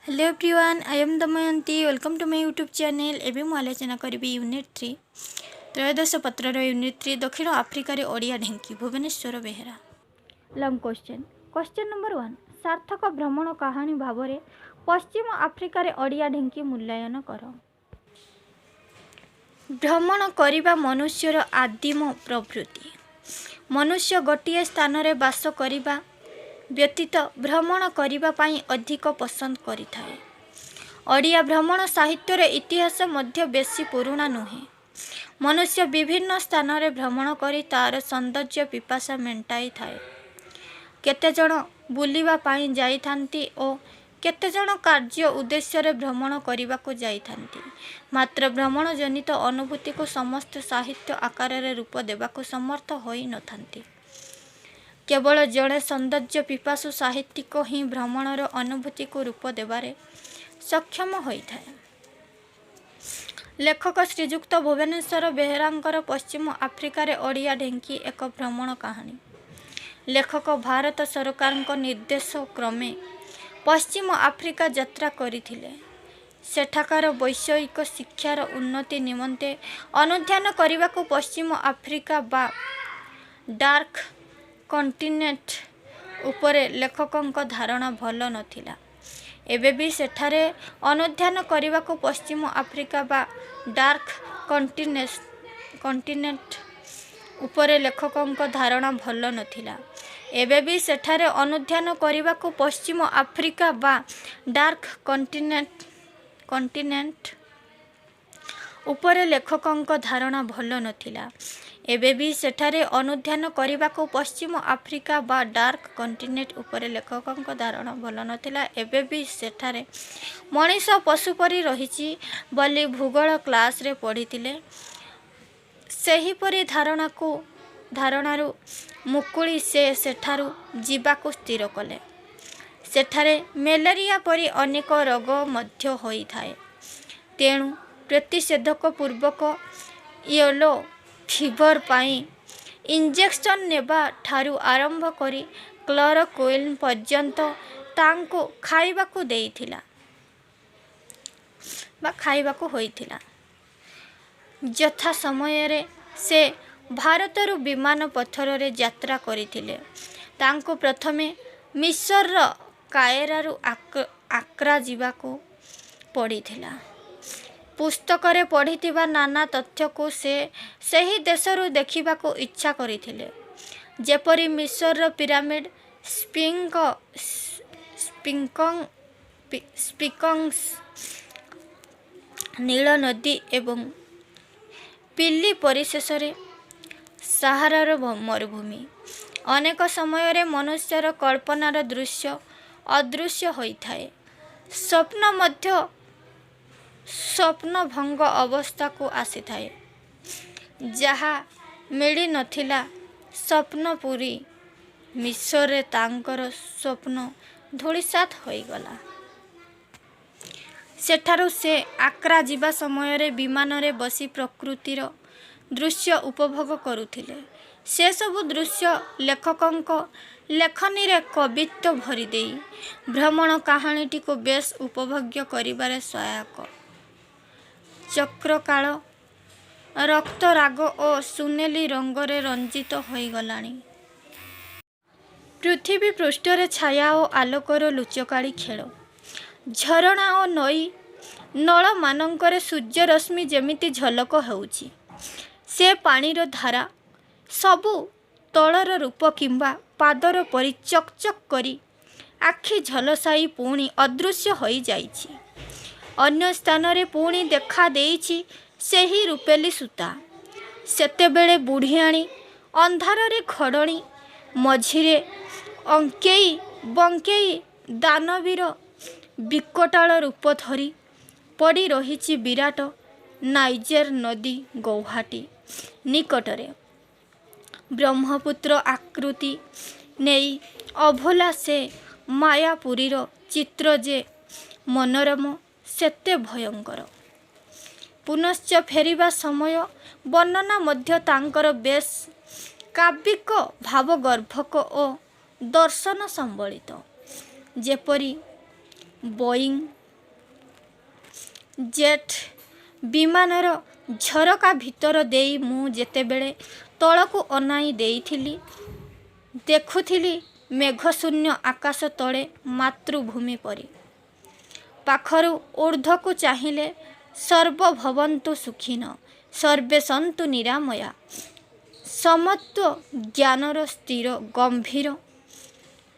Hello everyone, I am Damayanti. Welcome to my YouTube channel. एवं मु आलोचना करी यूनिट 3 त्रयोदश पत्र यूनिट 3 दक्षिण आफ्रिकार ओडिया ढेंकी भुवनेश्वर बेहेरा। लंग क्वेश्चन नंबर 1। सार्थक भ्रमण कहानी भाव में पश्चिम आफ्रिकार ओडिया ढेंकी मूल्यांकन कर। भ्रमण करने मनुष्यर आदिम प्रवृत्ति। मनुष्य गोटे स्थान में बास करने व्यतीत भ्रमण करने अधिक पसंद करिथाए। ओडिया भ्रमण साहित्यर इतिहास मध्य बेसी पुराणा नुहे। मनुष्य विभिन्न स्थान में भ्रमण करी तार सौंदर्य पिपासा मेटाई थाए। केते जण बुलिबा पाई जाइथांती और केते जण कार्य उद्देश्य भ्रमण करने को जाइथांती। मात्र भ्रमण जनित अनुभूति को समस्त साहित्य आकार रूप देवाक समर्थ होई नथांती। केवल जड़े सौंदर्य पिपासु साहित्यिक ही भ्रमणर अनुभूति को रूप देवारे सक्षम होता है। लेखक श्रीजुक्त भुवनेश्वर बेहेरांकर पश्चिम आफ्रिकार ओडिया ढेंकी एक भ्रमण कहानी। लेखक भारत सरकार निर्देश क्रमे पश्चिम आफ्रिका यात्रा करथिले। सेठाकार वैषयिक शिक्षार उन्नति निमंते अनुध्यान करने को पश्चिम आफ्रिका बा डार्क कॉन्टिनेंट उपरे लेखकों धारणा भल नथिला। एबे भी सेठारे अनुध्यान करने को पश्चिम आफ्रिका बा डार्क कॉन्टिनेंट उपरे लेखकों धारणा भल नथिला। एबे भी सेठारे अनुध्यान करने को पश्चिम आफ्रिका बा डार्क कॉन्टिनेंट उपरे लेखकों धारणा भल नथिला। एबे भी सेठारे अनुध्यान करने को पश्चिम आफ्रिका बा डार्क कॉन्टिनेंट उपरे लेखकों धारणा भल नथिला। एबे भी सेठारे मनीष पशुपरी रहिछि बोली भूगोल क्लास रे पढ़िथिले। सेहीपरि धारणारू मुकुली से सेठारू जीवाकू स्थिर कले। सेठारे मेलेरिया परी अनेक रोग मध्य होई थाए। तेणु प्रतिषेधक पूर्वक येलो फीवर पाई इंजेक्शन नेबा ठारू आरंभ करी क्लोरोक्विन पर्यंत तांको खाइबाकू देइथिला बा खाइबाकू होइथिला। यथा समय रे से भारतरू विमान पथर रे यात्रा करिथिले। तांको प्रथमे मिस्र कायरारू आक्रा जीवाकू पड़िथिला। पुस्तक रे पढ़िथिबा नाना तथ्य को से सही देशरू देखिबा को इच्छा करिथिले। जेपरी मिस्र पिरामिड, स्पिंक्स, नील नदी एवं पिल्ली परिशेष सहारार मरुभूमि। अनेक समय रे मनुष्यर कल्पनार दृश्य अदृश्य होइथाए। स्वप्न मध्य स्वप्न भंग अवस्था को आसी थाए। जहा मिली नथिला स्वप्नपुरी मिस्र तांकर स्वप्न धूलिसात होइगला। सेठारू से आक्रा जीवा समय रे विमान रे बसी प्रकृतिर दृश्य उपभोग करुथिले। से सबु दृश्य लेखकों लेखनी रे कवित्व भरी देई भ्रमण कहानीटी को बेस उपभोग्य करिबारे सहायक। चक्रकाल रक्त राग और सुनेली रंगरे रंजित होइगलानी। पृथ्वी पृष्ठरे छाया और आलोकर लुचकाड़ी खेल। झरणा और नई नल मानंकरे सूर्य रश्मि जेमिति झलक होउछि। से पानीर धारा सबु तलर रूप किंबा पादर परि चकचक करी आखि झलसाई पुणी अदृश्य होई जाइछि। अन्य स्थान रे पुणी देखा देइछि सेही रूपेली सूता। सेतेबेले बुढ़ियाणी अंधार रे खड़णी मझिरे अंकेई बंकेई दानवीर विकटाल रूप धरी पड़ी रहिछि विराट नाइजर नदी गौहाटी निकटरे। ब्रह्मपुत्र आकृति नेई अभोला से मायापुरीर चित्र जे मनोरम सेते भयंकर। पुनश्च फेरिबा समय वर्णना मध्य तांकर बेस काव्यिक भावगर्भक और दर्शन संबलित। जेपरी ବୋଇଂ ଜେଟ୍ ବିମାନର ଝରକା ଭିତର ଦେଇ ମୁଁ ଯେତେବେଳେ ତଳକୁ ଅନାଇ ଦେଇଥିଲି, ଦେଖୁଥିଲି ମେଘଶୂନ୍ୟ ଆକାଶ ତଳେ ମାତୃଭୂମି ପରି। ପାଖରୁ ଊର୍ଦ୍ଧ୍ୱକୁ ଚାହିଁଲେ ସର୍ବଭବନ୍ତୁ ସୁଖିନ ସର୍ବେ ସନ୍ତୁ ନିରାମୟା। ସମତ୍ୱ ଜ୍ଞାନର ସ୍ଥିର ଗମ୍ଭୀର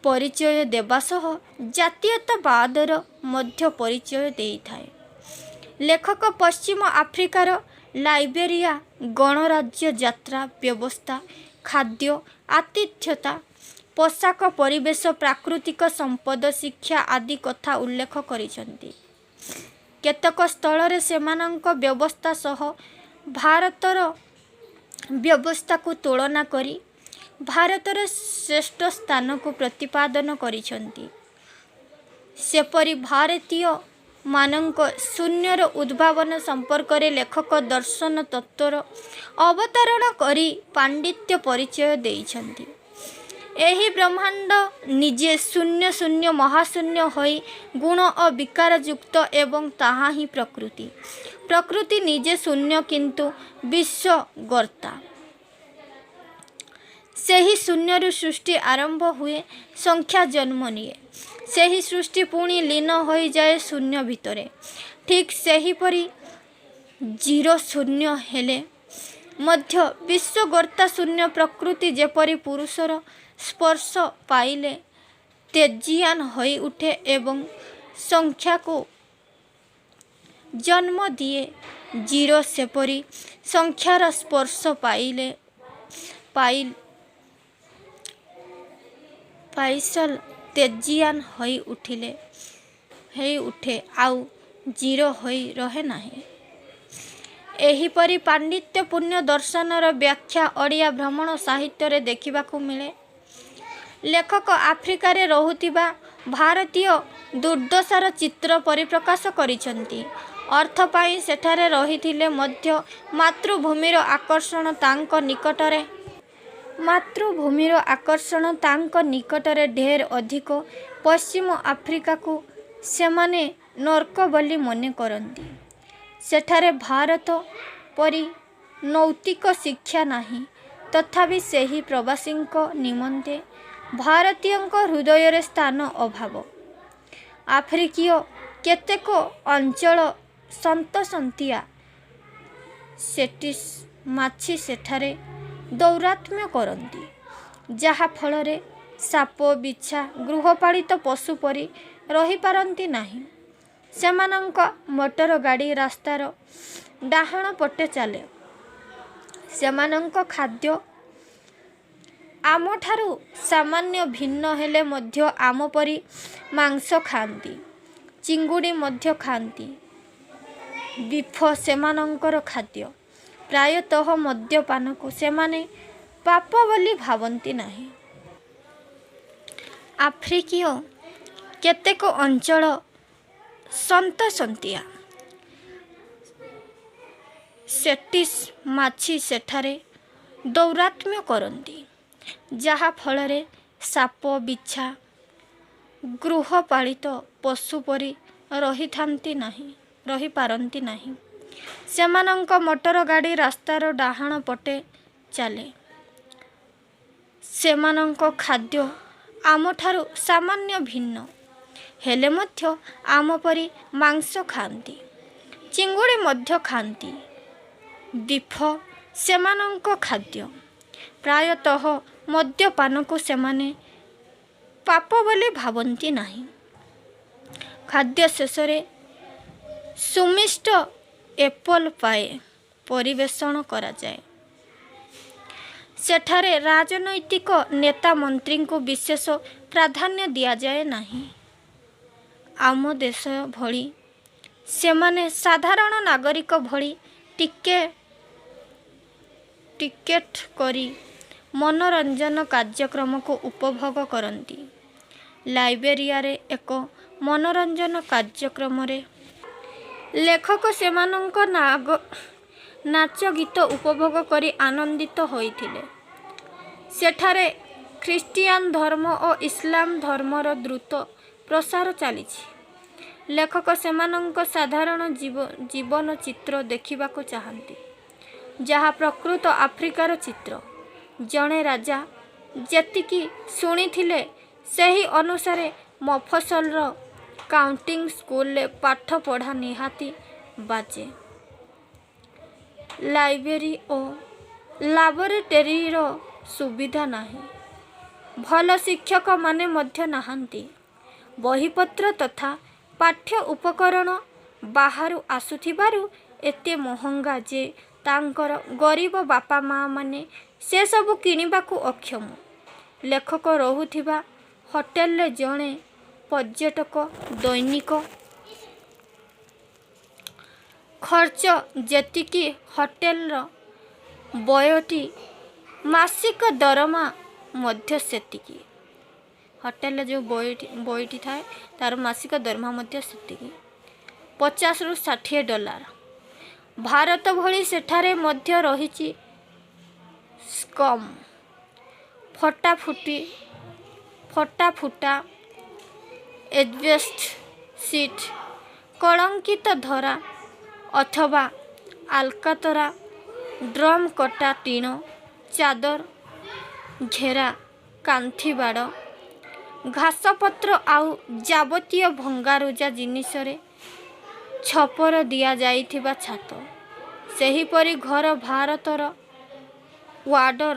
ପରିଚୟ ଦେବା ସହ ଜାତୀୟତାବାଦର ମଧ୍ୟ ପରିଚୟ ଦେଇଥାଏ। ଲେଖକ ପଶ୍ଚିମ ଆଫ୍ରିକାର ଲାଇବେରିଆ ଗଣରାଜ୍ୟ ଯାତ୍ରା ବ୍ୟବସ୍ଥା, ଖାଦ୍ୟ, ଆତିଥ୍ୟତା, ପୋଷାକ, ପରିବେଶ, ପ୍ରାକୃତିକ ସମ୍ପଦ, ଶିକ୍ଷା ଆଦି କଥା ଉଲ୍ଲେଖ କରିଛନ୍ତି। କେତେକ ସ୍ଥଳରେ ସେମାନଙ୍କ ବ୍ୟବସ୍ଥା ସହ ଭାରତର ବ୍ୟବସ୍ଥାକୁ ତୁଳନା କରି ଭାରତର ଶ୍ରେଷ୍ଠ ସ୍ଥାନକୁ ପ୍ରତିପାଦନ କରିଛନ୍ତି। ସେପରି ଭାରତୀୟମାନଙ୍କ ଶୂନ୍ୟର ଉଦ୍ଭାବନ ସମ୍ପର୍କରେ ଲେଖକ ଦର୍ଶନ ତତ୍ତ୍ୱର ଅବତାରଣ କରି ପାଣ୍ଡିତ୍ୟ ପରିଚୟ ଦେଇଛନ୍ତି। ଏହି ବ୍ରହ୍ମାଣ୍ଡ ନିଜେ ଶୂନ୍ୟ ଶୂନ୍ୟ ମହାଶୂନ୍ୟ ହୋଇ ଗୁଣ ଓ ବିକାରଯୁକ୍ତ ଏବଂ ତାହା ହିଁ ପ୍ରକୃତି। ପ୍ରକୃତି ନିଜେ ଶୂନ୍ୟ କିନ୍ତୁ ବିଶ୍ୱଗର୍ତ୍ତା। ସେହି ଶୂନ୍ୟରୁ ସୃଷ୍ଟି ଆରମ୍ଭ ହୁଏ, ସଂଖ୍ୟା ଜନ୍ମ ନିଏ। ସେହି ସୃଷ୍ଟି ପୁଣି ଲୀନ ହୋଇଯାଏ ଶୂନ୍ୟ ଭିତରେ। ଠିକ୍ ସେହିପରି ଜିରୋ ଶୂନ୍ୟ ହେଲେ ମଧ୍ୟ ବିଶ୍ୱଗର୍ତ୍ତା ଶୂନ୍ୟ। ପ୍ରକୃତି ଯେପରି ପୁରୁଷର ସ୍ପର୍ଶ ପାଇଲେ ତେଜିୟାନ ହୋଇ ଉଠେ ଏବଂ ସଂଖ୍ୟାକୁ ଜନ୍ମ ଦିଏ, ଜିରୋ ସେପରି ସଂଖ୍ୟାର ସ୍ପର୍ଶ ପାଇସଲ ତେଜିୟାନ ହୋଇ ଉଠେ ଆଉ ଜିରୋ ହୋଇ ରହେ ନାହିଁ। ଏହିପରି ପାଣ୍ଡିତ୍ୟପୂର୍ଣ୍ଣ ଦର୍ଶନର ବ୍ୟାଖ୍ୟା ଓଡ଼ିଆ ଭ୍ରମଣ ସାହିତ୍ୟରେ ଦେଖିବାକୁ ମିଳେ। ଲେଖକ ଆଫ୍ରିକାରେ ରହୁଥିବା ଭାରତୀୟ ଦୁର୍ଦ୍ଦଶାର ଚିତ୍ର ପରିପ୍ରକାଶ କରିଛନ୍ତି। ଅର୍ଥ ପାଇଁ ସେଠାରେ ରହିଥିଲେ ମଧ୍ୟ ମାତୃଭୂମିର ଆକର୍ଷଣ ତାଙ୍କ ନିକଟରେ ଢେର ଅଧିକ। ପଶ୍ଚିମ ଆଫ୍ରିକାକୁ ସେମାନେ ନର୍କ ବୋଲି ମନେ କରନ୍ତି। ସେଠାରେ ଭାରତ ପରି ନୈତିକ ଶିକ୍ଷା ନାହିଁ। ତଥାପି ସେହି ପ୍ରବାସୀଙ୍କ ନିମନ୍ତେ ଭାରତୀୟଙ୍କ ହୃଦୟରେ ସ୍ଥାନ ଅଭାବ। ଆଫ୍ରିକୀୟ କେତେକ ଅଞ୍ଚଳ ସନ୍ତସନ୍ତିଆ ସେଟିସ୍ ମାଛି ସେଠାରେ ଦୌରାତ୍ମ୍ୟ କରନ୍ତି, ଯାହା ଫଳରେ ସାପ, ବିଛା ଗୃହପାଳିତ ପଶୁ ପରି ରହିପାରନ୍ତି ନାହିଁ। ସେମାନଙ୍କ ମୋଟର ଗାଡ଼ି ରାସ୍ତାର ଡାହାଣ ପଟେ ଚାଲେ। ସେମାନଙ୍କ ଖାଦ୍ୟ ଆମଠାରୁ ସାମାନ୍ୟ ଭିନ୍ନ ହେଲେ ମଧ୍ୟ ଆମ ପରି ମାଂସ ଖାଆନ୍ତି, ଚିଙ୍ଗୁଡ଼ି ମଧ୍ୟ ଖାଆନ୍ତି। ବିଫ ସେମାନଙ୍କର ଖାଦ୍ୟ। ପ୍ରାୟତଃ ମଦ୍ୟପାନକୁ ସେମାନେ ପାପ ବୋଲି ଭାବନ୍ତି ନାହିଁ। ଆଫ୍ରିକୀୟ କେତେକ ଅଞ୍ଚଳ ସନ୍ତସନ୍ତିଆ ସେଟିସ୍ ମାଛି ସେଠାରେ ଦୌରାତ୍ମ୍ୟ କରନ୍ତି, ଯାହା ଫଳରେ ସାପ, ବିଛା ଗୃହପାଳିତ ପଶୁ ପରି ରହିପାରନ୍ତି ନାହିଁ। ସେମାନଙ୍କ ମୋଟର ଗାଡ଼ି ରାସ୍ତାର ଡାହାଣ ପଟେ ଚାଲେ। ସେମାନଙ୍କ ଖାଦ୍ୟ ଆମଠାରୁ ସାମାନ୍ୟ ଭିନ୍ନ ହେଲେ ମଧ୍ୟ ଆମ ପରି ମାଂସ ଖାଆନ୍ତି, ଚିଙ୍ଗୁଡ଼ି ମଧ୍ୟ ଖାଆନ୍ତି। ବିଫ ସେମାନଙ୍କ ଖାଦ୍ୟ। ପ୍ରାୟତଃ ମଦ୍ୟପାନକୁ ସେମାନେ ପାପ ବୋଲି ଭାବନ୍ତି ନାହିଁ। ଖାଦ୍ୟ ଶେଷରେ ସୁମିଷ୍ଟ ଏପଲ୍ ପାଏ ପରିବେଷଣ କରାଯାଏ। ସେଠାରେ ରାଜନୈତିକ ନେତା ମନ୍ତ୍ରୀଙ୍କୁ ବିଶେଷ ପ୍ରାଧାନ୍ୟ ଦିଆଯାଏ ନାହିଁ। ଆମ ଦେଶ ଭଳି ସେମାନେ ସାଧାରଣ ନାଗରିକ ଭଳି ଟିକେଟ କରି ମନୋରଞ୍ଜନ କାର୍ଯ୍ୟକ୍ରମକୁ ଉପଭୋଗ କରନ୍ତି। ଲାଇବେରିଆରେ ଏକ ମନୋରଞ୍ଜନ କାର୍ଯ୍ୟକ୍ରମରେ ଲେଖକ ସେମାନଙ୍କ ନାଚ ଗୀତ ଉପଭୋଗ କରି ଆନନ୍ଦିତ ହୋଇଥିଲେ। ସେଠାରେ ଖ୍ରୀଷ୍ଟିଆନ ଧର୍ମ ଓ ଇସଲାମ ଧର୍ମର ଦ୍ରୁତ ପ୍ରସାର ଚାଲିଛି। लेखक सेमानंक साधारण जीवन चित्र देखिबाको चाहंती, जहा प्रकृत आफ्रिकार चित्र। जड़े राजा जेतिकी शुणिथिले सही अनुसारे मफसलर काउंटिंग स्कूल पाठ पढ़ा निहाती बाजे। लाइब्रेरी और लाबोरेटरीर सुविधा नाही, भल शिक्षक माने मध्य नाहांती। बहीपत्र तथा पाठ्य उपकरण बाहरु आसुथिबारु एते महंगा जे तांकर गरीब बापा माँ माने से सबु किनिबाकू अक्षम। लेखक रहुथिबा होटेल रे जणे पर्यटक दैनिक खर्च जेतिकी होटेल बयटी मासिक दरमा मध्य सेतिकी। होटेल जो बयटी थाए तार मासिक दरमा मध्य सेतिकी 50 रु 60 डॉलर। भारत भली सेठारे मध्य रहिछि स्कम, फटाफुटा एजबेस्ट सीट, कलंकित धरा अथवा आलकातरा, ड्रम कटा टीण, चादर घेरा कांथीबाड़, घासपत्र आउ जाबतीय भंगारुजा जिनिसरे छपर दिया जाइथिबा छात। सेहीपरि घर भारतर वार्डर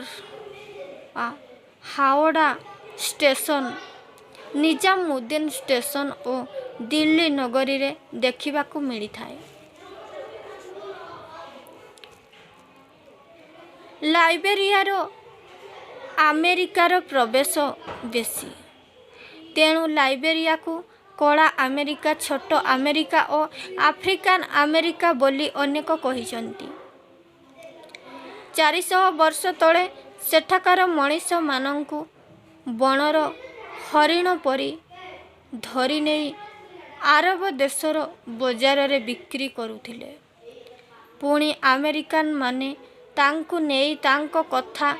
हावड़ा स्टेशन, निजामुद्दीन स्टेशन और दिल्ली नगरी रे देखिबाकू मिली थाए। लाइबेरियार अमेरिकार प्रवेश बेसी, तेणु लाइबेरिया को कला अमेरिका, छोट अमेरिका और आफ्रिकान अमेरिका बोली अनेक कहिसंती। 400 वर्ष तले सेठाकार मनीष मानंकु बनर हरिण परी धरी नहीं आरब देशर बजार रे बिक्री करुथिले। पुणी अमेरिकान माने तांकु नेई तांको कथा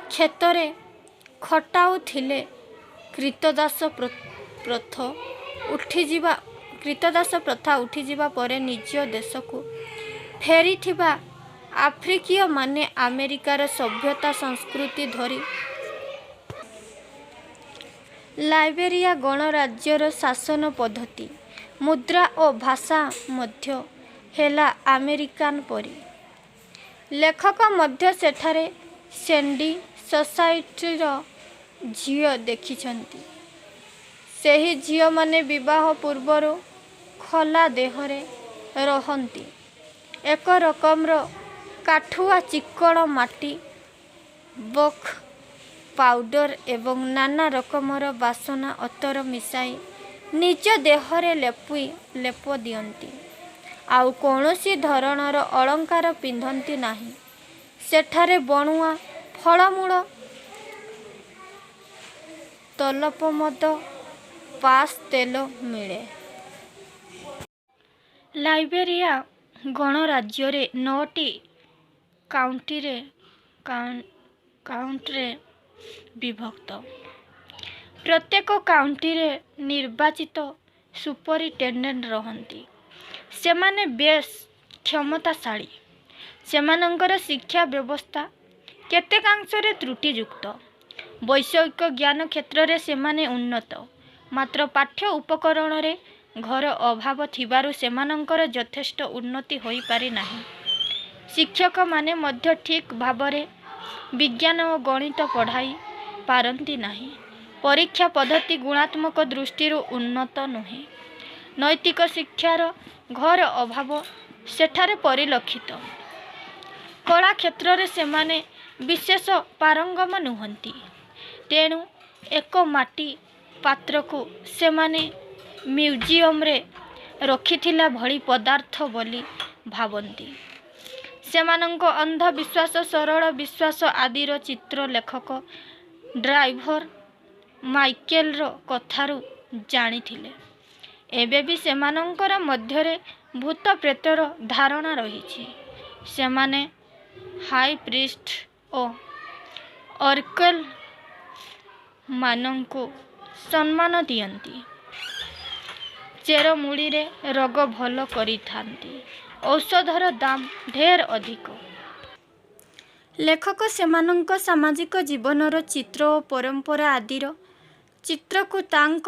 क्षेत्रे खटाउथिले। कृतदास प्रथा उठिजिबा परे निज देश को फेरीथिबा आफ्रिकीय माने अमेरिकार सभ्यता संस्कृति धरी लाइबेरिया गणराज्यर शासन पद्धति, मुद्रा और भाषा मध्य हेला अमेरिकान परी। लेखक मध्य सेठारे सेंडी सोसाइटीर झियो देखिछंती। सेही झियो माने विवाह पूर्वर खला देहरे रहंती। एक रकमर काठुआ चिक्कण माटी, बक पाउडर एवं नाना रकमर बासना अतर मिसाई निज देहरे लेप दियंती। आउ कौनसी धरणर अलंकार पिंधंती नाही। सेठारे बणुआ फलमूल, तलपमद, पास तेल मिले। लाइबेरिया गणराज्य 9टी काउंटीरे विभक्त। प्रत्येक काउंटीरे निर्वाचित सुपरिटेंडेंट रहंती। सेमाने बेस क्षमताशाली। सेमानंकर शिक्षा व्यवस्था केतेकांशरे त्रुटियुक्त। वैषयिक ज्ञान क्षेत्र रे सेमाने उन्नत, मात्र पाठ्य उपकरण रे घर अभाव थिबारु सेमानंकर यथेष्ट उन्नति होई पारि नाही। शिक्षक माने मध्य ठीक भावरे विज्ञान और गणित पढ़ाई पारंती नाही। परीक्षा पद्धति गुणात्मक दृष्टि उन्नत नुहे। नैतिक शिक्षार घर अभाव सेठारे परिलक्षित। कला क्षेत्र रे सेमाने विशेष पारंगम नुहंती। तेणु एक माटी पात्र को सेमाने म्यूजियम रे रखिथिला भली पदार्थ बोली भावंती। सेमानंको अंधविश्वास, सरल विश्वास आदिर चित्र लेखक ड्राइवर माइकेल रो कथारू जानिथिले। एबे भी सेमानंकर मध्यरे भूत प्रेतर धारणा रहिछि। सेमाने हाई प्रीस्ट ओ ऑर्कल मानंको सम्मान दियंती। ଚେରମୂଳିରେ ରୋଗ ଭଲ କରିଥାନ୍ତି। ଔଷଧର ଦାମ ଢେର ଅଧିକ। ଲେଖକ ସେମାନଙ୍କ ସାମାଜିକ ଜୀବନର ଚିତ୍ର ଓ ପରମ୍ପରା ଆଦିର ଚିତ୍ରକୁ ତାଙ୍କ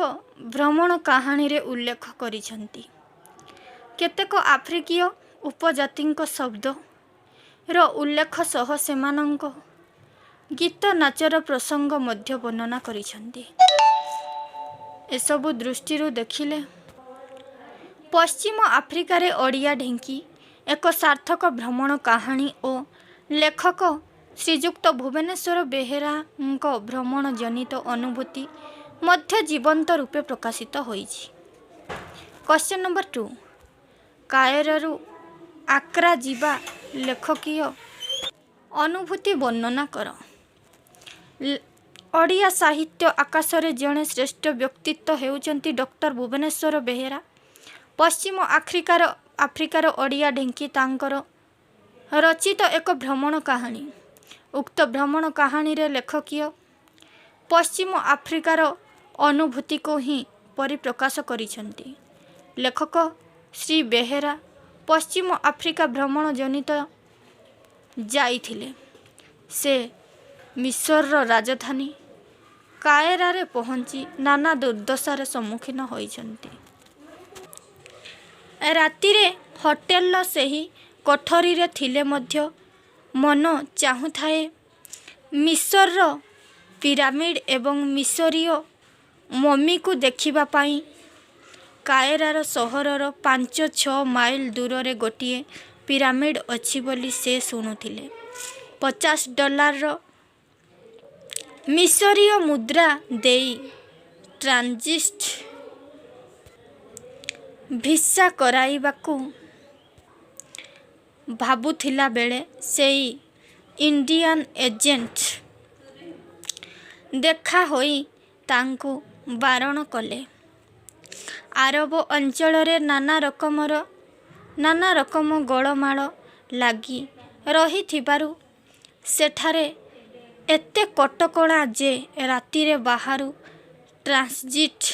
ଭ୍ରମଣ କାହାଣୀରେ ଉଲ୍ଲେଖ କରିଛନ୍ତି। କେତେକ ଆଫ୍ରିକୀୟ ଉପଜାତିଙ୍କ ଶବ୍ଦର ଉଲ୍ଲେଖ ସହ ସେମାନଙ୍କ ଗୀତ ନାଚର ପ୍ରସଙ୍ଗ ମଧ୍ୟ ବର୍ଣ୍ଣନା କରିଛନ୍ତି। ଏସବୁ ଦୃଷ୍ଟିରୁ ଦେଖିଲେ ପଶ୍ଚିମ ଆଫ୍ରିକାରେ ଓଡ଼ିଆ ଢିଙ୍କି ଏକ ସାର୍ଥକ ଭ୍ରମଣ କାହାଣୀ ଓ ଲେଖକ ଶ୍ରୀଯୁକ୍ତ ଭୁବନେଶ୍ୱର ବେହେରାଙ୍କ ଭ୍ରମଣ ଜନିତ ଅନୁଭୂତି ମଧ୍ୟ ଜୀବନ୍ତ ରୂପେ ପ୍ରକାଶିତ ହୋଇଛି। କ୍ୱେଶ୍ଚନ୍ ନମ୍ବର 2, କାଏରୋରୁ ଆକ୍ରା ଯିବା ଲେଖକୀୟ ଅନୁଭୂତି ବର୍ଣ୍ଣନା କର। ଓଡ଼ିଆ ସାହିତ୍ୟ ଆକାଶରେ ଜଣେ ଶ୍ରେଷ୍ଠ ବ୍ୟକ୍ତିତ୍ୱ ହେଉଛନ୍ତି ଡକ୍ଟର ଭୁବନେଶ୍ୱର ବେହେରା। ପଶ୍ଚିମ ଆଫ୍ରିକାର ଓଡ଼ିଆ ଢିଙ୍କି ତାଙ୍କର ରଚିତ ଏକ ଭ୍ରମଣ କାହାଣୀ। ଉକ୍ତ ଭ୍ରମଣ କାହାଣୀରେ ଲେଖକୀୟ ପଶ୍ଚିମ ଆଫ୍ରିକାର ଅନୁଭୂତିକୁ ହିଁ ପରିପ୍ରକାଶ କରିଛନ୍ତି। ଲେଖକ ଶ୍ରୀ ବେହେରା ପଶ୍ଚିମ ଆଫ୍ରିକା ଭ୍ରମଣ ଜନିତ ଯାଇଥିଲେ। ସେ ମିଶରର ରାଜଧାନୀ କାଏରୋରେ ପହଞ୍ଚି ନାନା ଦୁର୍ଦ୍ଦଶାର ସମ୍ମୁଖୀନ ହୋଇଛନ୍ତି। ରାତିରେ ହୋଟେଲର ସେହି କୋଠରୀରେ ଥିଲେ ମଧ୍ୟ ମନ ଚାହୁଁଥାଏ ମିଶରର ପିରାମିଡ୍ ଏବଂ ମିଶରୀୟ ମମିକୁ ଦେଖିବା ପାଇଁ। କାଏରୋ ସହରର 5-6 ମାଇଲ ଦୂରରେ ଗୋଟିଏ ପିରାମିଡ୍ ଅଛି ବୋଲି ସେ ଶୁଣୁଥିଲେ। $50ର ମିଶରୀୟ ମୁଦ୍ରା ଦେଇ ଟ୍ରାନଜିଟ୍ ଭିସା କରାଇବାକୁ ଭାବୁଥିଲା ବେଳେ ସେହି ଇଣ୍ଡିଆନ୍ ଏଜେଣ୍ଟ ଦେଖା ହୋଇ ତାଙ୍କୁ ବାରଣ କଲେ। ଆରବ ଅଞ୍ଚଳରେ ନାନା ରକମ ଗୋଳମାଳ ଲାଗି ରହିଥିବାରୁ ସେଠାରେ ଏତେ କଟକଣା ଯେ ରାତିରେ ବାହାରୁ ଟ୍ରାନଜିଟ୍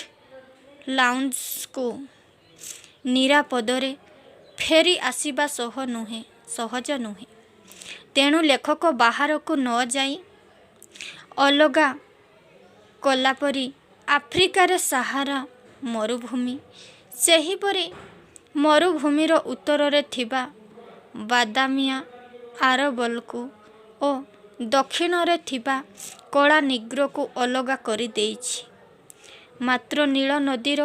ଲାଉଞ୍ଜକୁ ନିରାପଦରେ ଫେରି ଆସିବା ସହଜ ନୁହେଁ। ତେଣୁ ଲେଖକ ବାହାରକୁ ନ ଯାଇ ଅଲଗା କଲାପରି ଆଫ୍ରିକାରେ ସାହାରା ମରୁଭୂମି, ସେହିପରି ମରୁଭୂମିର ଉତ୍ତରରେ ଥିବା ବାଦାମିଆ ଆରବଲକୁ ଓ ଦକ୍ଷିଣରେ ଥିବା କଳା ନିଗ୍ରୋକୁ ଅଲଗା କରିଦେଇଛି। ମାତ୍ର ନୀଳ ନଦୀର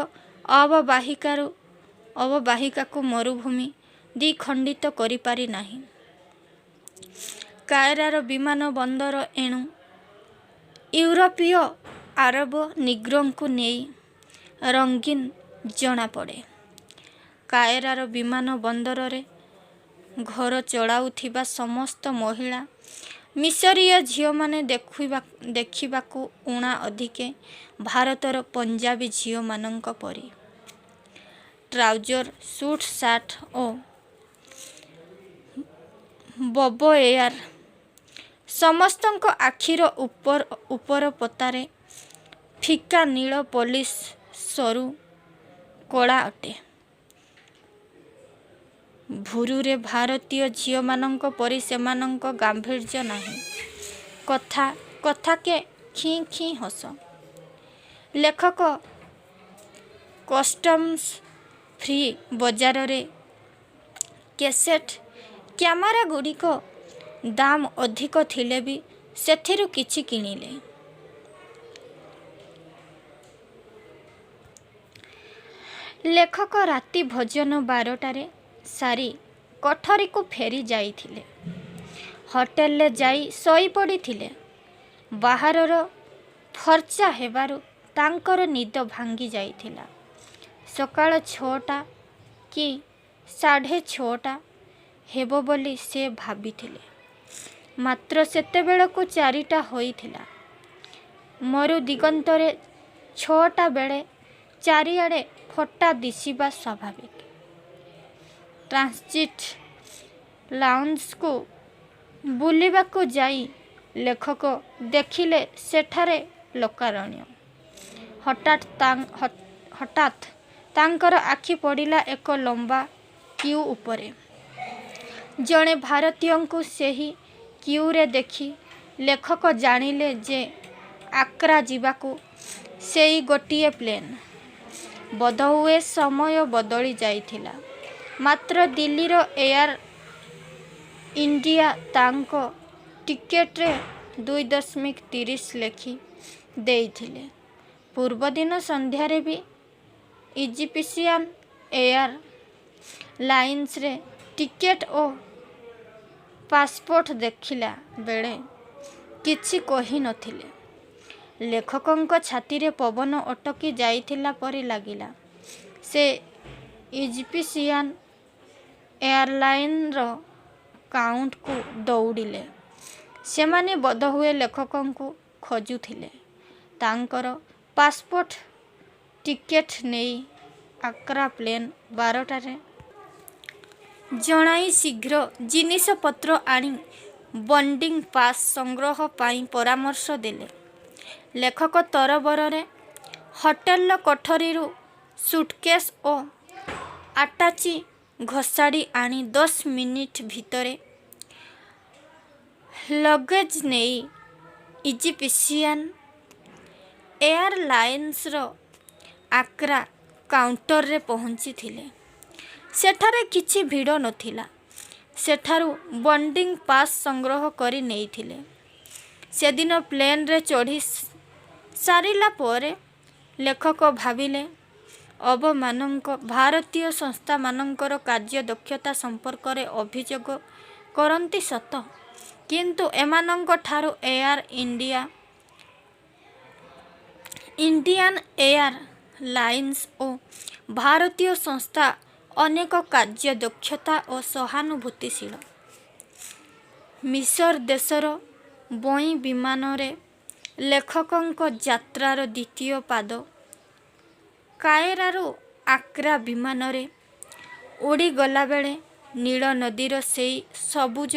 ଅବବାହିକାକୁ ମରୁଭୂମି ଦ୍ୱିଖଣ୍ଡିତ କରିପାରି ନାହିଁ। କାଏରୋର ବିମାନ ବନ୍ଦର ଏଣୁ ୟୁରୋପୀୟ ଆରବ ନିଗ୍ରୋଙ୍କୁ ନେଇ ରଙ୍ଗୀନ ଜଣାପଡ଼େ। କାଏରୋର ବିମାନ ବନ୍ଦରରେ ଘର ଚଳାଉଥିବା ସମସ୍ତ ମହିଳା ମିଶରୀୟ ଝିଅମାନେ ଦେଖିବାକୁ ଊଣା ଅଧିକେ ଭାରତର ପଞ୍ଜାବୀ ଝିଅମାନଙ୍କ ପରି। ଟ୍ରାଉଜର, ସୁଟ୍ ସାର୍ଟ ଓ ବବଏୟାର ସମସ୍ତଙ୍କ ଆଖିର ଉପରପତାରେ ଫିକା ନୀଳ ପଲିସ ସରୁ କଳା ଅଟେ। ଭୁରୁରେ ଭାରତୀୟ ଝିଅମାନଙ୍କ ପରି ସେମାନଙ୍କ ଗାମ୍ଭୀର୍ଯ୍ୟ ନାହିଁ। କଥାକେ ଖିଁ ଖିଁ ହସ। ଲେଖକ କଷ୍ଟମ୍ସ ଫ୍ରି ବଜାରରେ କ୍ୟାସେଟ୍ କ୍ୟାମେରାଗୁଡ଼ିକ ଦାମ ଅଧିକ ଥିଲେ ବି ସେଥିରୁ କିଛି କିଣିଲେ। ଲେଖକ ରାତି ଭୋଜନ 12ଟାରେ ସାରି କୋଠରୀକୁ ଫେରି ଯାଇଥିଲେ। ହୋଟେଲରେ ଯାଇ ଶୋଇପଡ଼ିଥିଲେ। ବାହାରର ଫର୍ଚ୍ଚା ହେବାରୁ ତାଙ୍କର ନିଦ ଭାଙ୍ଗି ଯାଇଥିଲା। ସକାଳ 6ଟା କି 6:30 ହେବ ବୋଲି ସେ ଭାବିଥିଲେ। ମାତ୍ର ସେତେବେଳକୁ 4ଟା ହୋଇଥିଲା। ମରୁ ଦିଗନ୍ତରେ 6ଟା ବେଳେ ଚାରିଆଡ଼େ ଫଟା ଦିଶିବା ସ୍ୱାଭାବିକ। ଟ୍ରାନଜିଟ୍ ଲାଉଞ୍ଜକୁ ବୁଲିବାକୁ ଯାଇ ଲେଖକ ଦେଖିଲେ ସେଠାରେ ଲୋକାରଣ୍ୟ। ହଠାତ୍ ତାଙ୍କର ଆଖି ପଡ଼ିଲା ଏକ ଲମ୍ବା କ୍ୟୁ ଉପରେ। ଜଣେ ଭାରତୀୟଙ୍କୁ ସେହି କ୍ୟୁରେ ଦେଖି ଲେଖକ ଜାଣିଲେ ଯେ ଆଗ୍ରା ଯିବାକୁ ସେଇ ଗୋଟିଏ ପ୍ଲେନ୍। ବୋଧହୁଏ ସମୟ ବଦଳି ଯାଇଥିଲା। ମାତ୍ର ଦିଲ୍ଲୀର ଏୟାର ଇଣ୍ଡିଆ ତାଙ୍କ ଟିକେଟରେ 2.30 ଲେଖି ଦେଇଥିଲେ। ପୂର୍ବଦିନ ସନ୍ଧ୍ୟାରେ ବି ଇଜିପ୍ସିଆନ ଏୟାର ଲାଇନ୍ସରେ ଟିକେଟ ଓ ପାସପୋର୍ଟ ଦେଖିଲା ବେଳେ କିଛି କହି ନଥିଲେ। ଲେଖକଙ୍କ ଛାତିରେ ପବନ ଅଟକି ଯାଇଥିଲା ପରି ଲାଗିଲା। ସେ ଇଜିପ୍ସିଆନ ଏୟାରଲାଇନ୍ସର କାଉଣ୍ଟରକୁ ଦୌଡ଼ିଲେ। ସେମାନେ ବୋଧହୁଏ ଲେଖକଙ୍କୁ ଖୋଜୁଥିଲେ। ତାଙ୍କର ପାସପୋର୍ଟ ଟିକେଟ ନେଇ ଆଗ୍ରା ପ୍ଲେନ୍ 12ଟାରେ ଜଣାଇ ଶୀଘ୍ର ଜିନିଷପତ୍ର ଆଣି ବୋର୍ଡିଂ ପାସ୍ ସଂଗ୍ରହ ପାଇଁ ପରାମର୍ଶ ଦେଲେ। ଲେଖକ ତରବରରେ ହୋଟେଲର କୋଠରୀରୁ ସୁଟକେଶ୍ ଓ ଆଟାଚି ଘୋଷାଡ଼ି ଆଣି 10 ମିନିଟ୍ ଭିତରେ ଲଗେଜ୍ ନେଇ ଇଜିପ୍ସିଆନ ଏୟାରଲାଇନ୍ସର ଆଗ୍ରା କାଉଣ୍ଟରରେ ପହଞ୍ଚିଥିଲେ। ସେଠାରେ କିଛି ଭିଡ଼ ନଥିଲା। ସେଠାରୁ ବୋର୍ଡିଂ ପାସ୍ ସଂଗ୍ରହ କରି ନେଇଥିଲେ। ସେଦିନ ପ୍ଲେନ୍ରେ ଚଢ଼ି ସାରିଲା ପରେ ଲେଖକ ଭାବିଲେ ଭାରତୀୟ ସଂସ୍ଥାମାନଙ୍କର କାର୍ଯ୍ୟଦକ୍ଷତା ସମ୍ପର୍କରେ ଅଭିଯୋଗ କରନ୍ତି ସତ, କିନ୍ତୁ ଏମାନଙ୍କଠାରୁ ଇଣ୍ଡିଆନ ଏୟାର ଲାଇନ୍ସ ଓ ଭାରତୀୟ ସଂସ୍ଥା ଅନେକ କାର୍ଯ୍ୟଦକ୍ଷତା ଓ ସହାନୁଭୂତିଶୀଳ। ମିଶର ଦେଶର ବୋଇଁ ବିମାନରେ ଲେଖକଙ୍କ ଯାତ୍ରାର ଦ୍ୱିତୀୟ ପାଦ। କାଏରୋରୁ ଆଗ୍ରା ବିମାନରେ ଉଡ଼ିଗଲାବେଳେ ନୀଳ ନଦୀର ସେଇ ସବୁଜ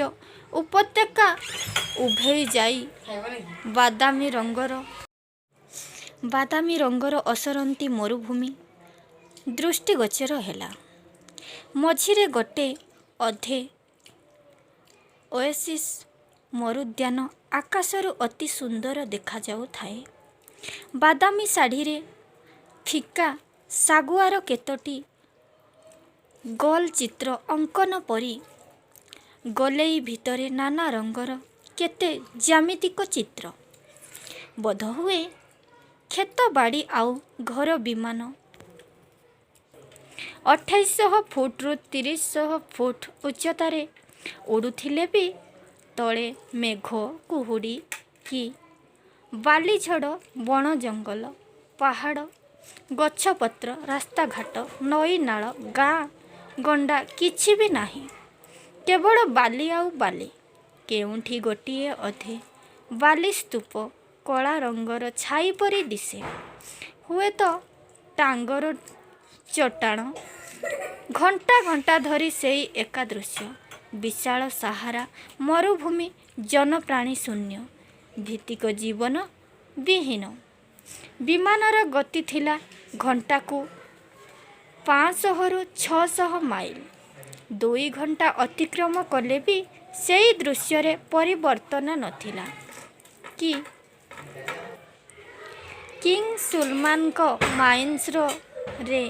ଉପତ୍ୟକା ଉଭେଇ ଯାଇ ବାଦାମୀ ରଙ୍ଗର ଅସରନ୍ତି ମରୁଭୂମି ଦୃଷ୍ଟିଗୋଚର ହେଲା। ମଝିରେ ଗୋଟେ ଅଧେ ଓଏସିସ୍ ମରୁଦ୍ୟାନ ଆକାଶରୁ ଅତି ସୁନ୍ଦର ଦେଖାଯାଉଥାଏ। ବାଦାମୀ ଶାଢ଼ିରେ ଫିକା ଶାଗୁଆର କେତୋଟି ଗୋଲ ଚିତ୍ର ଅଙ୍କନ ପରି ଗୋଲେଇ ଭିତରେ ନାନା ରଙ୍ଗର କେତେ ଜ୍ୟାମିତିକ ଚିତ୍ର। ବୋଧହୁଏ କ୍ଷେତବାଡ଼ି ଆଉ ଘର ବିମାନ 2800 ଫୁଟରୁ 3000 ଫୁଟ ଉଚ୍ଚତାରେ ଉଡ଼ୁଥିଲେ ବି ତଳେ ମେଘ କୁହୁଡ଼ି କି ବାଲିଝଡ଼, ବଣ ଜଙ୍ଗଲ, ପାହାଡ଼, ଗଛପତ୍ର, ରାସ୍ତାଘାଟ, ନଈ ନାଳ, ଗାଁ ଗଣ୍ଡା କିଛି ବି ନାହିଁ। କେବଳ ବାଲି ଆଉ ବାଲି। କେଉଁଠି ଗୋଟିଏ ଅଧେ ବାଲି ସ୍ତୂପ କଳା ରଙ୍ଗର ଛାଇ ପରି ଦିଶେ। ହୁଏତ ଟାଙ୍ଗର ଚଟାଣ। ଘଣ୍ଟା ଘଣ୍ଟା ଧରି ସେଇ ଏକା ଦୃଶ୍ୟ। ବିଶାଳ ସାହାରା ମରୁଭୂମି ଜନପ୍ରାଣୀ ଶୂନ୍ୟ। ଭିତ୍ତିକ ଜୀବନ ବିହୀନ। ବିମାନର ଗତି ଥିଲା ଘଣ୍ଟାକୁ 500ରୁ 600 ମାଇଲ। 2 ଘଣ୍ଟା ଅତିକ୍ରମ କଲେ ବି ସେଇ ଦୃଶ୍ୟରେ ପରିବର୍ତ୍ତନ ନଥିଲା। କିଙ୍ଗ ସୁଲେମାନଙ୍କ ମାଇନ୍ସର ରେ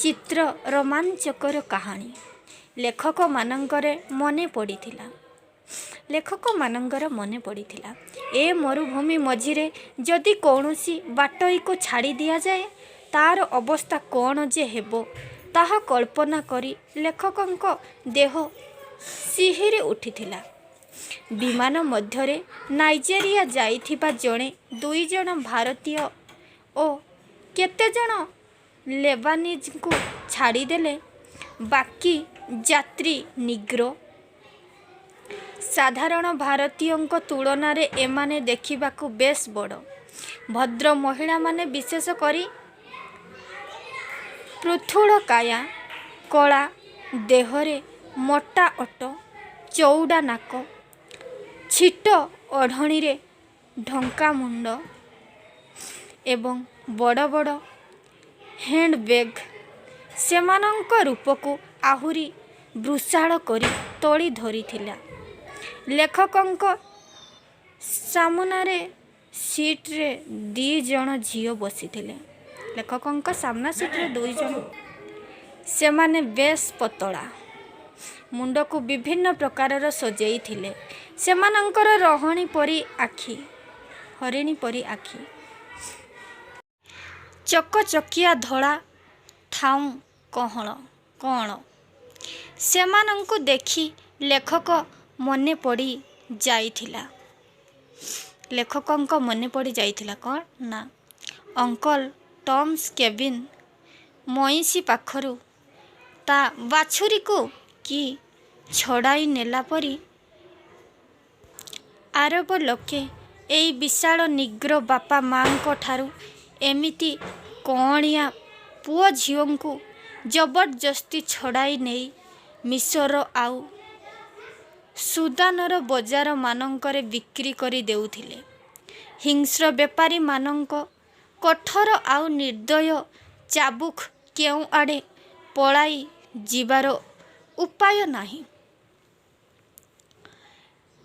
ଚିତ୍ର ରୋମାଞ୍ଚକର କାହାଣୀ ଲେଖକମାନଙ୍କର ମନେ ପଡ଼ିଥିଲା। ଏ ମରୁଭୂମି ମଝିରେ ଯଦି କୌଣସି ବାଟୋଇକୁ ଛାଡ଼ି ଦିଆଯାଏ, ତା'ର ଅବସ୍ଥା କ'ଣ ଯେ ହେବ ତାହା କଳ୍ପନା କରି ଲେଖକଙ୍କ ଦେହ ଶିହରି ଉଠିଥିଲା। ବିମାନ ମଧ୍ୟରେ ନାଇଜେରିଆ ଯାଇଥିବା 2 ଜଣ ଭାରତୀୟ ଓ କେତେଜଣ ଲେବାନିଜ୍ଙ୍କୁ ଛାଡ଼ିଦେଲେ ବାକି ଯାତ୍ରୀ ନିଗ୍ରୋ। ସାଧାରଣ ଭାରତୀୟଙ୍କ ତୁଳନାରେ ଏମାନେ ଦେଖିବାକୁ ବେଶ୍ ବଡ଼। ଭଦ୍ର ମହିଳାମାନେ, ବିଶେଷ କରି ପୃଥୁଳକାୟା, କଳା ଦେହରେ ମୋଟା ଓଟ, ଚଉଡ଼ା ନାକ, ଛିଟ ଓଢ଼ଣୀରେ ଢଙ୍କା ମୁଣ୍ଡ ଏବଂ ବଡ଼ ବଡ଼ ହ୍ୟାଣ୍ଡବ୍ୟାଗ୍ ସେମାନଙ୍କ ରୂପକୁ ଆହୁରି ବୃଷାଳ କରି ତୋଳି ଧରିଥିଲା। ଲେଖକଙ୍କ ସାମନାରେ ସିଟ୍ରେ 2 ଜଣ ଝିଅ ବସିଥିଲେ। ଲେଖକଙ୍କ ସାମ୍ନା ସିଟ୍ରେ 2 ଜଣ। ସେମାନେ ବେଶ୍ ପତଳା, ମୁଣ୍ଡକୁ ବିଭିନ୍ନ ପ୍ରକାରର ସଜେଇଥିଲେ। ସେମାନଙ୍କର ହରିଣୀ ପରି ଆଖି, ଚକଚକିଆ ଧଳା ଥାଉଁ କଅଁଳ। ସେମାନଙ୍କୁ ଦେଖି ଲେଖକଙ୍କ ମନେ ପଡ଼ି ଯାଇଥିଲା କ'ଣ ନା, ଅଙ୍କଲ ଟମ୍ସ କେବିନ୍ ମଇଁଷି ପାଖରୁ ତା ବାଛୁରୀକୁ କି ଛଡ଼ାଇ ନେଲା ପରି ଆରବ ଲୋକେ ଏଇ ବିଶାଳ ନିଗ୍ରୋ ବାପା ମା'ଙ୍କ ଠାରୁ ଏମିତି କଅଁଳିଆ ପୁଅ ଝିଅଙ୍କୁ ଜବରଦସ୍ତି ଛଡ଼ାଇ ନେଇ ମିଶର ଆଉ ସୁଦାନର ବଜାରମାନଙ୍କରେ ବିକ୍ରି କରି ଦେଉଥିଲେ। ହିଂସ୍ର ବେପାରୀମାନଙ୍କ କଠୋର ଆଉ ନିର୍ଦ୍ଦୟ ଚାବୁକ କେଉଁଆଡ଼େ ପଳାଇ ଯିବାର ଉପାୟ ନାହିଁ।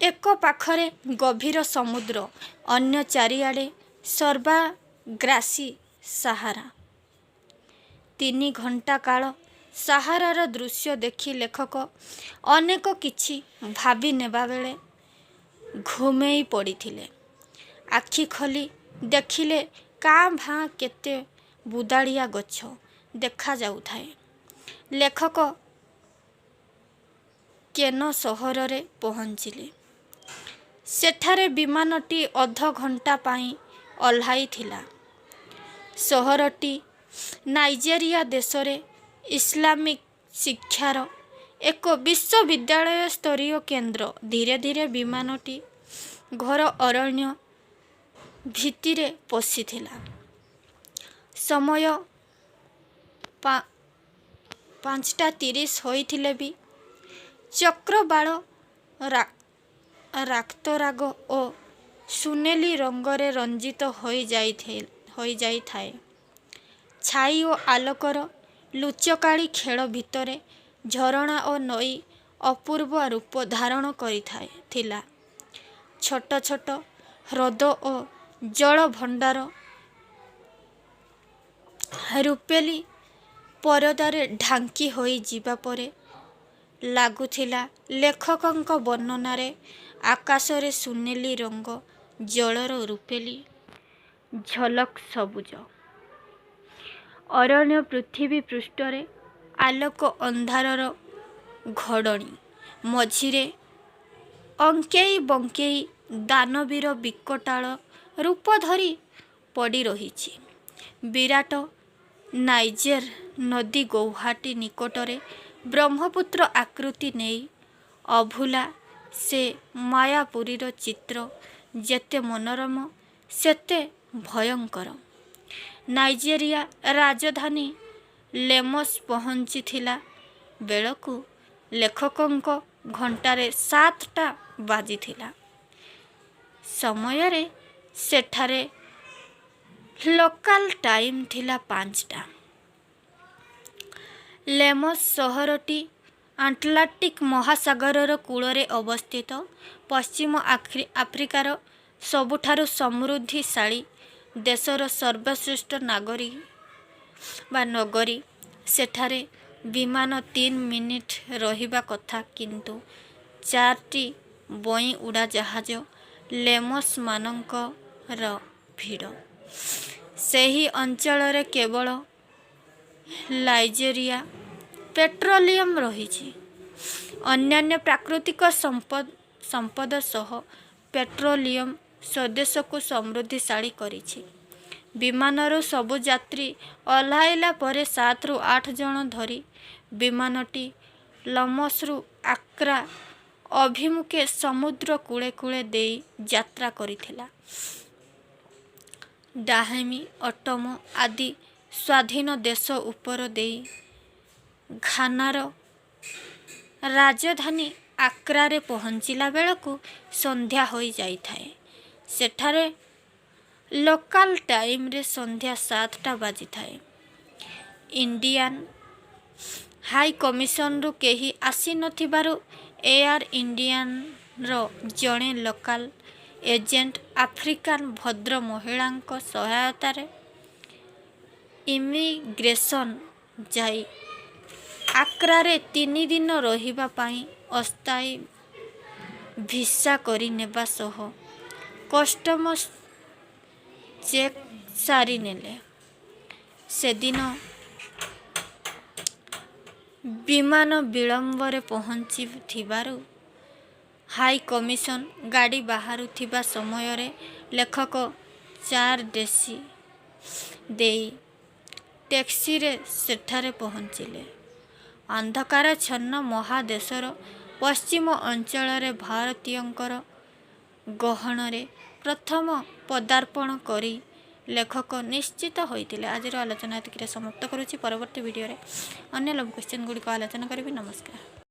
ଏକ ପାଖରେ ଗଭୀର ସମୁଦ୍ର, ଅନ୍ୟ ଚାରିଆଡ଼େ ସର୍ବାଗ୍ରାସୀ ସାହାରା। 3 ଘଣ୍ଟା କାଳ ସାହାରାର ଦୃଶ୍ୟ ଦେଖି ଲେଖକ ଅନେକ କିଛି ଭାବି ନେବାବେଳେ ଘୁମେଇ ପଡ଼ିଥିଲେ। ଆଖି ଖୋଲି ଦେଖିଲେ କାଁ ଭାଁ କେତେ ବୁଦାଳିଆ ଗଛ ଦେଖାଯାଉଥାଏ। ଲେଖକ କେନ ସହରରେ ପହଞ୍ଚିଲେ। ସେଠାରେ ବିମାନଟି ଅଧଘଣ୍ଟା ପାଇଁ ଓହ୍ଲାଇଥିଲା। ସହରଟି ନାଇଜେରିଆ ଦେଶରେ ଇସଲାମିକ ଶିକ୍ଷାର ଏକ ବିଶ୍ୱବିଦ୍ୟାଳୟ-ସ୍ତରୀୟ କେନ୍ଦ୍ର। ଧୀରେ ଧୀରେ ବିମାନଟି ଘୋର ଅରଣ୍ୟ ଭିତରେ ପଶିଥିଲା। ସମୟ 5:30 ହୋଇଥିଲେ ବି ଚକ୍ରବାଳ ରାକ୍ତରାଗ ଓ ସୁନେଲି ରଙ୍ଗରେ ରଞ୍ଜିତ ହୋଇଯାଇଥାଏ। ଛାଇ ଓ ଆଲୋକର ଲୁଚକାଳି ଖେଳ ଭିତରେ ଝରଣା ଓ ନଈ ଅପୂର୍ବ ରୂପ ଧାରଣ କରିଥିଲା। ଛୋଟ ଛୋଟ ହ୍ରଦ ଓ ଜଳଭଣ୍ଡାର ରୂପେଲି ପରଦାରେ ଢାଙ୍କି ହୋଇ ଯିବା ପରି ଲାଗୁଥିଲା। ଲେଖକଙ୍କ ବର୍ଣ୍ଣନାରେ ଆକାଶରେ ସୁନେଲି ରଙ୍ଗ, ଜଳର ରୂପେଲି ଝଲକ, ସବୁଜ ଅରଣ୍ୟ, ପୃଥିବୀ ପୃଷ୍ଠରେ ଆଲୋକ ଅନ୍ଧାରର ଘୋଡ଼ଣି, ମଝିରେ ଅଙ୍କେଇ ବଙ୍କେଇ ଦାନବୀର ବିକଟାଳ ରୂପ ଧରି ପଡ଼ି ରହିଛି। ବିରାଟ ନାଇଜର ନଦୀ ଗୌହାଟୀ ନିକଟରେ ବ୍ରହ୍ମପୁତ୍ର ଆକୃତି ନେଇ ଅଭୁଲା ସେ ମାୟାପୁରୀର ଚିତ୍ର ଯେତେ ମନୋରମ ସେତେ ଭୟଙ୍କର। ନାଇଜେରିଆ ରାଜଧାନୀ ଲେମସ ପହଞ୍ଚିଥିଲା ବେଳକୁ ଲେଖକଙ୍କ ଘଣ୍ଟାରେ 7ଟା ବାଜିଥିଲା। ସମୟରେ ସେଠାରେ ଲୋକାଲ ଟାଇମ୍ ଥିଲା 5ଟା। ଲେମସ ସହରଟି ଆଟଲାଣ୍ଟିକ୍ ମହାସାଗରର କୂଳରେ ଅବସ୍ଥିତ। ପଶ୍ଚିମ ଆଫ୍ରିକାର ସବୁଠାରୁ ସମୃଦ୍ଧିଶାଳୀ ଦେଶର ସର୍ବଶ୍ରେଷ୍ଠ ନଗରୀ। ସେଠାରେ ବିମାନ 3 ମିନିଟ୍ ରହିବା କଥା, କିନ୍ତୁ 4ଟି ବୋଇଂ ଉଡ଼ାଜାହାଜ। ଲେମସମାନଙ୍କର ଭିଡ଼। ସେହି ଅଞ୍ଚଳରେ କେବଳ ନାଇଜେରିଆ ପେଟ୍ରୋଲିୟମ ରହିଛି। ଅନ୍ୟାନ୍ୟ ପ୍ରାକୃତିକ ସମ୍ପଦ ସହ ପେଟ୍ରୋଲିୟମ ସ୍ୱଦେଶକୁ ସମୃଦ୍ଧିଶାଳୀ କରିଛି। ବିମାନରୁ ସବୁ ଯାତ୍ରୀ ଓହ୍ଲାଇଲା ପରେ 7ରୁ 8 ଜଣ ଧରି ବିମାନଟି ଲେମସରୁ ଆକ୍ରା ଅଭିମୁଖେ ସମୁଦ୍ର କୂଳେ କୂଳେ ଦେଇ ଯାତ୍ରା କରିଥିଲା। ଡାହେମି, ଅଟୋମୋ ଆଦି ସ୍ୱାଧୀନ ଦେଶ ଉପର ଦେଇ ଘାନାର ରାଜଧାନୀ ଆକ୍ରାରେ ପହଞ୍ଚିଲା ବେଳକୁ ସନ୍ଧ୍ୟା ହୋଇଯାଇଥାଏ। ସେଠାରେ ଲୋକାଲ ଟାଇମରେ ସନ୍ଧ୍ୟା 7ଟା ବାଜିଥାଏ। ଇଣ୍ଡିଆନ ହାଇ କମିଶନରୁ କେହି ଆସିନଥିବାରୁ ଏୟାର ଇଣ୍ଡିଆର ଜଣେ ଲୋକାଲ ଏଜେଣ୍ଟ ଆଫ୍ରିକାନ ଭଦ୍ର ମହିଳାଙ୍କ ସହାୟତାରେ ଇମିଗ୍ରେସନ ଯାଇ ଆକ୍ରାରେ 3 ଦିନ ରହିବା ପାଇଁ ଅସ୍ଥାୟୀ ଭିସା କରିନେବା ସହ କଷ୍ଟମସ୍ ଚେକ୍ ସାରିନେଲେ। ସେଦିନ ବିମାନ ବିଳମ୍ବରେ ପହଞ୍ଚିଥିବାରୁ ହାଇ କମିଶନ ଗାଡ଼ି ବାହାରୁଥିବା ସମୟରେ ଲେଖକ 4 ଡେସି ଦେଇ ଟ୍ୟାକ୍ସିରେ ସେଠାରେ ପହଞ୍ଚିଲେ। ଅନ୍ଧକାରାଚ୍ଛନ୍ନ ମହାଦେଶର ପଶ୍ଚିମ ଅଞ୍ଚଳରେ ଭାରତୀୟଙ୍କର ଗହଣରେ ପ୍ରଥମ ପଦାର୍ପଣ କରି ଲେଖକ ନିଶ୍ଚିତ ହୋଇଥିଲେ। ଆଜିର ଆଲୋଚନା ଏତିକିରେ ସମାପ୍ତ କରୁଛି। ପରବର୍ତ୍ତୀ ଭିଡ଼ିଓରେ ଅନ୍ୟ ଲଭ୍ କ୍ୱେଶ୍ଚନ୍ ଗୁଡ଼ିକ ଆଲୋଚନା କରିବି। ନମସ୍କାର।